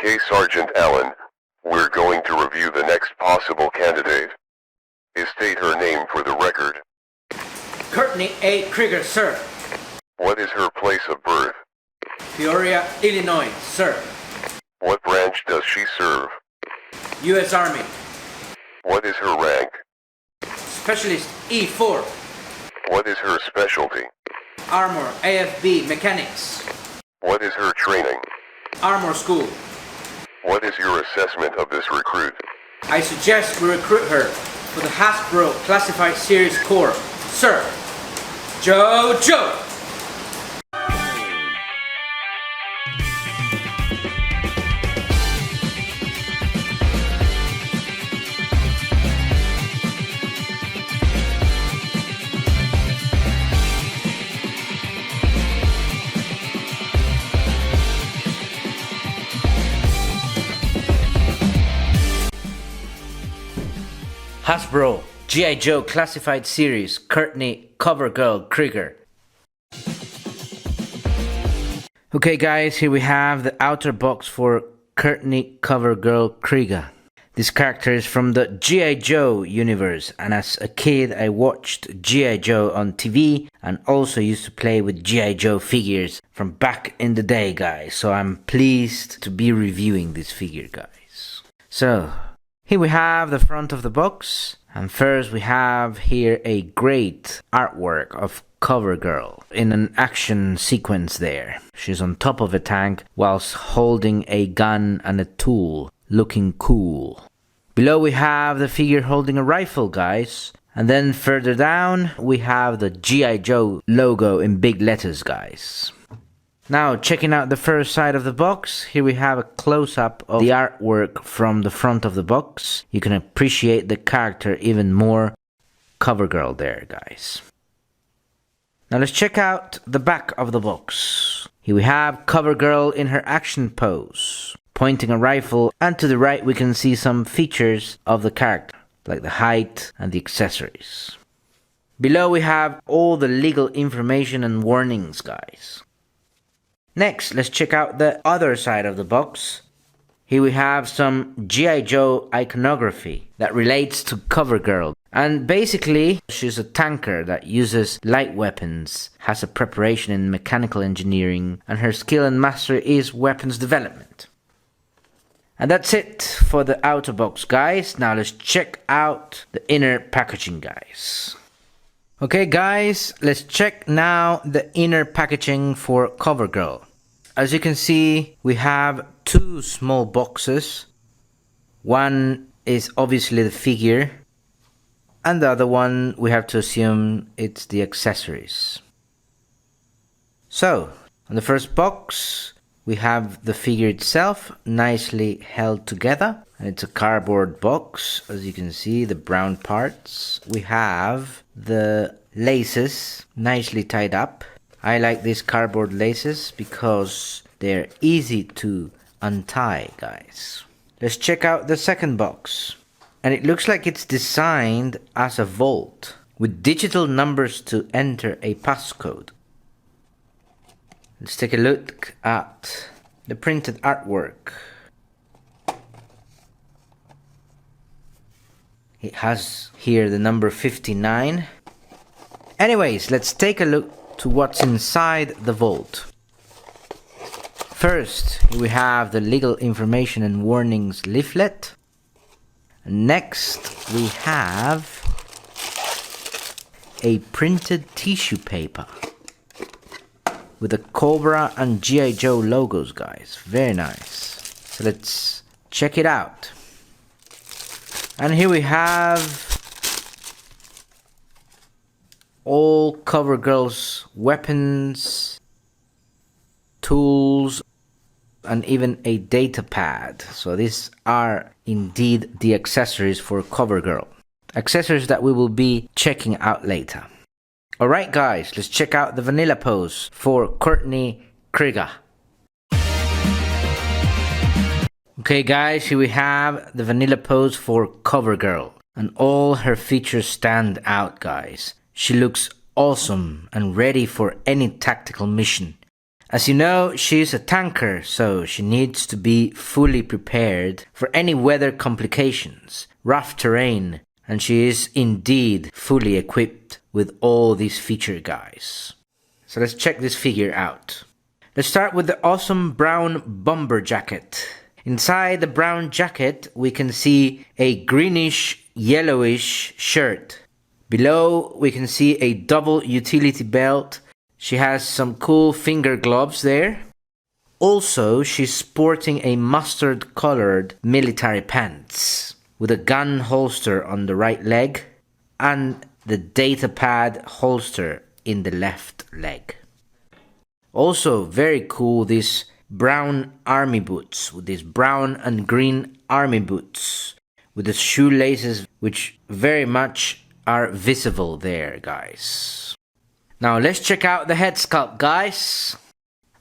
Okay, Sergeant Allen, we're going to review the next possible candidate. State her name for the record. Courtney A. Krieger, sir. What is her place of birth? Peoria, Illinois, sir. What branch does she serve? U.S. Army. What is her rank? Specialist E4. What is her specialty? Armor, AFB, mechanics. What is her training? Armor school. What is your assessment of this recruit? I suggest we recruit her for the Hasbro Classified Series Corps, sir. Joe. Hasbro G.I. Joe Classified Series Courtney Cover Girl Krieger. Okay guys, here we have the outer box for Courtney Cover Girl Krieger. This character is from the G.I. Joe universe, and as a kid I watched G.I. Joe on TV and also used to play with G.I. Joe figures from back in the day, guys. So I'm pleased to be reviewing this figure, guys. So here we have the front of the box, and first we have here a great artwork of Cover Girl in an action sequence there. She's on top of a tank whilst holding a gun and a tool, looking cool. Below we have the figure holding a rifle, guys, and then further down we have the G.I. Joe logo in big letters, guys. Now, checking out the first side of the box, here we have a close-up of the artwork from the front of the box. You can appreciate the character even more. Cover Girl there, guys. Now let's check out the back of the box. Here we have Cover Girl in her action pose, pointing a rifle, and to the right we can see some features of the character, like the height and the accessories. Below we have all the legal information and warnings, guys. Next, let's check out the other side of the box. Here we have some G.I. Joe iconography that relates to Cover Girl. And basically, she's a tanker that uses light weapons, has a preparation in mechanical engineering, and her skill and mastery is weapons development. And that's it for the outer box, guys. Now let's check out the inner packaging, guys. Okay guys, let's check now the inner packaging for Cover Girl. As you can see, we have two small boxes. One is obviously the figure, and the other one we have to assume it's the accessories. So, on the first box we have the figure itself nicely held together, and it's a cardboard box. As you can see, the brown parts. We have the laces nicely tied up. I like these cardboard laces because they're easy to untie, guys. Let's check out the second box. And it looks like it's designed as a vault with digital numbers to enter a passcode. Let's take a look at the printed artwork. It has here the number 59. Anyways, let's take a look to what's inside the vault. First, we have the legal information and warnings leaflet. Next, we have a printed tissue paper with the Cobra and G.I. Joe logos, guys. Very nice. So let's check it out. And here we have all Cover Girl's weapons, tools, and even a data pad. So these are indeed the accessories for Cover Girl. Accessories that we will be checking out later. Alright guys, let's check out the vanilla pose for Courtney Krieger. Okay guys, here we have the vanilla pose for Cover Girl. And all her features stand out, guys. She looks awesome and ready for any tactical mission. As you know, she's a tanker, so she needs to be fully prepared for any weather complications, rough terrain, and she is indeed fully equipped with all these feature guys. So let's check this figure out. Let's start with the awesome brown bomber jacket. Inside the brown jacket, we can see a greenish yellowish shirt. Below, we can see a double utility belt. She has some cool finger gloves there. Also, she's sporting a mustard colored military pants with a gun holster on the right leg and the data pad holster in the left leg. Also, very cool, these brown army boots, with these brown and green army boots with the shoelaces which very much are visible there, guys. Now let's check out the head sculpt, guys.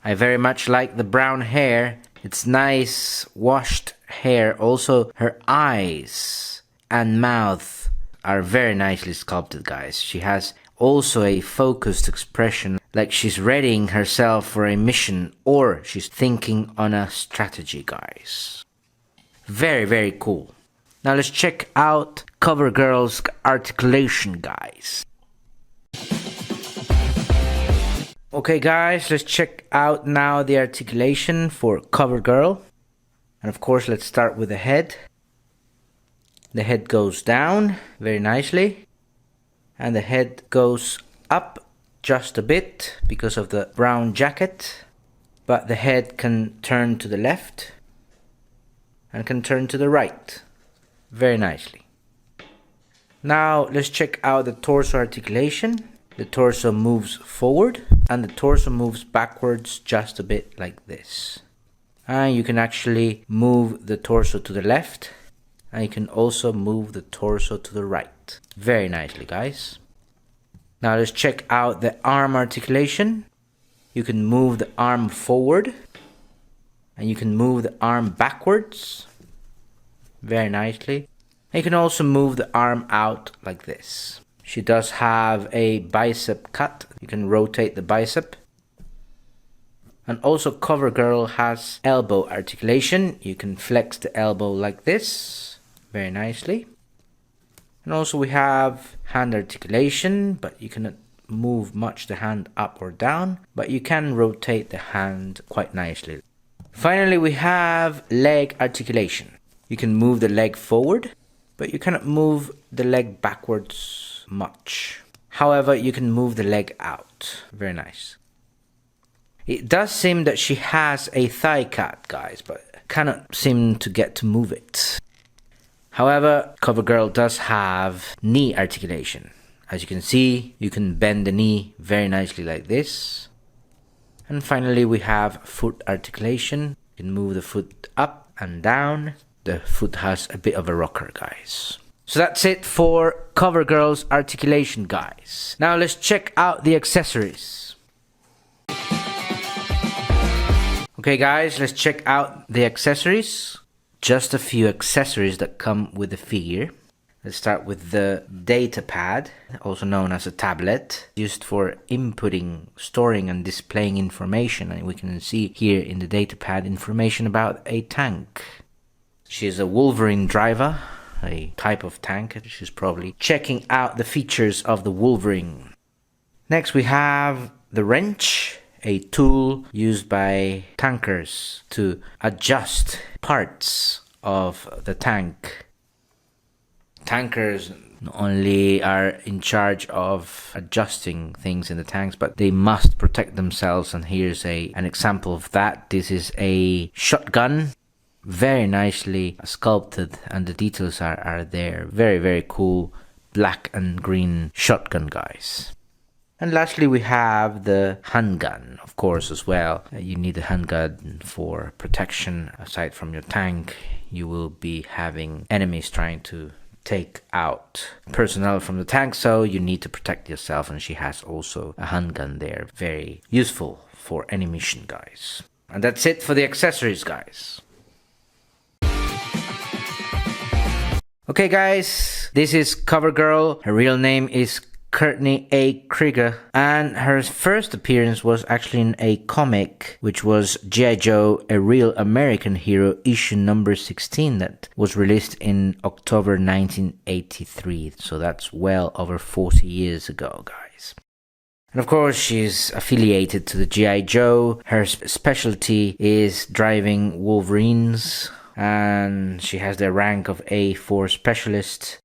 I very much like the brown hair. It's nice washed hair. Also, her eyes and mouth are very nicely sculpted, guys. She has also a focused expression, like she's readying herself for a mission or she's thinking on a strategy, guys. Very, very cool. Now let's check out CoverGirl's articulation, guys. Okay, guys, let's check out now the articulation for CoverGirl. And of course, let's start with the head. The head goes down very nicely. And the head goes up just a bit because of the brown jacket. But the head can turn to the left and can turn to the right very nicely. Now let's check out the torso articulation. The torso moves forward and the torso moves backwards just a bit like this. And you can actually move the torso to the left. And you can also move the torso to the right. Very nicely, guys. Now let's check out the arm articulation. You can move the arm forward. And you can move the arm backwards. Very nicely. And you can also move the arm out like this. She does have a bicep cut. You can rotate the bicep. And also CoverGirl has elbow articulation. You can flex the elbow like this. Very nicely. And also we have hand articulation, but you cannot move much the hand up or down, but you can rotate the hand quite nicely. Finally, we have leg articulation. You can move the leg forward, but you cannot move the leg backwards much. However, you can move the leg out. Very nice. It does seem that she has a thigh cut, guys, but cannot seem to get to move it. However, CoverGirl does have knee articulation. As you can see, you can bend the knee very nicely like this. And finally, we have foot articulation. You can move the foot up and down. The foot has a bit of a rocker, guys. So that's it for CoverGirl's articulation, guys. Now let's check out the accessories. Okay, guys, let's check out the accessories. Just a few accessories that come with the figure. Let's start with the data pad, also known as a tablet, used for inputting, storing and displaying information. And we can see here in the data pad information about a tank. She is a Wolverine driver, a type of tank. She's probably checking out the features of the Wolverine. Next we have the wrench, a tool used by tankers to adjust parts of the tank. Tankers not only are in charge of adjusting things in the tanks, but they must protect themselves, and here's an example of that. This is a shotgun, very nicely sculpted, and the details are there. Very, very cool black and green shotgun, guys. And lastly, we have the handgun, of course, as well. You need a handgun for protection. Aside from your tank, you will be having enemies trying to take out personnel from the tank, so you need to protect yourself, and she has also a handgun there. Very useful for any mission, guys. And that's it for the accessories, guys. Okay, guys, this is CoverGirl. Her real name is Courtney A. Krieger, and her first appearance was actually in a comic which was G.I. Joe, A Real American Hero, issue number 16, that was released in October 1983, so that's well over 40 years ago, guys. And of course, she's affiliated to the G.I. Joe. Her specialty is driving Wolverines, and she has the rank of A4 Specialist.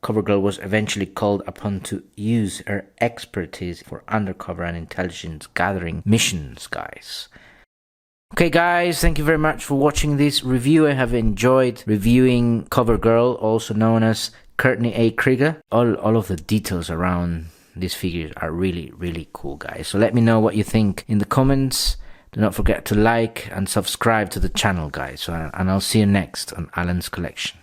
CoverGirl was eventually called upon to use her expertise for undercover and intelligence gathering missions, guys. Okay, guys, thank you very much for watching this review. I have enjoyed reviewing CoverGirl, also known as Courtney A. Krieger. All of the details around these figures are really, really cool, guys. So let me know what you think in the comments. Do not forget to like and subscribe to the channel, guys. And I'll see you next on Alan's Collection.